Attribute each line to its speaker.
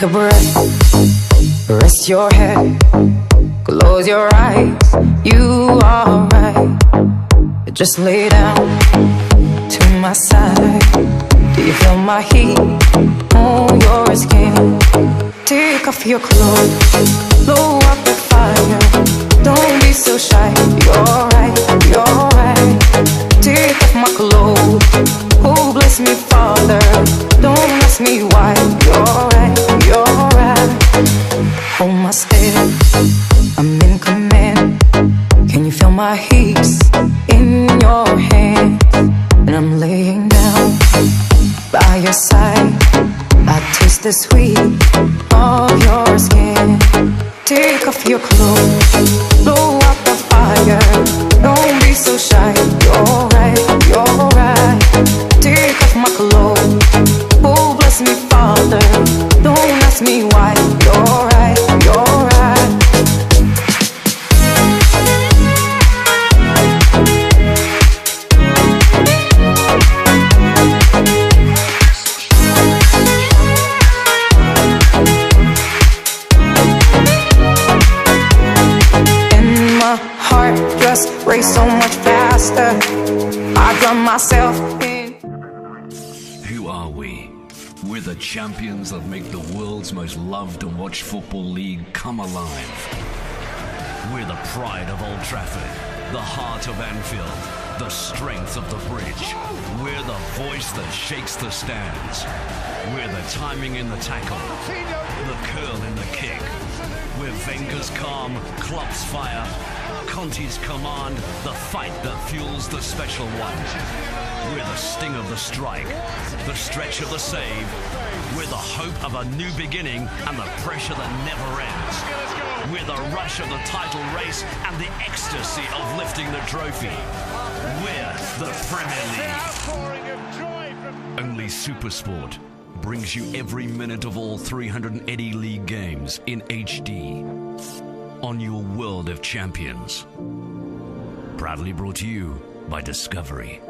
Speaker 1: a breath, rest your head, close your eyes, you are right. Just lay down to my side. Do you feel my heat on your skin? Take off your clothes, blow up the fire. Don't be so shy, you're right, you're right. Take off my clothes, oh bless me Father. Don't ask me why, you're right, you're right. Hold my step, I'm in command. Can you feel my heat in your hand? And I'm laying down by your side. I taste the sweet of your skin. Take off your clothes, blow out the fire. Don't be so shy, you're right, you're right. Take off my clothes, oh bless me Father. Don't ask me why, you're right, you're right. Race so much faster, I drown myself in.
Speaker 2: Who are we? We're the champions that make the world's most loved and watched football league come alive. We're the pride of Old Trafford, the heart of Anfield, the strength of the bridge. We're the voice that shakes the stands. We're the timing in the tackle, the curl in the kick. We're Wenger's calm, Klopp's fire, Conte's command, the fight that fuels the special one. We're the sting of the strike, the stretch of the save. We're the hope of a new beginning and the pressure that never ends. We're the rush of the title race and the ecstasy of lifting the trophy. We're the Premier League. Only SuperSport brings you every minute of all 380 league games in HD on your World of Champions. Proudly brought to you by Discovery.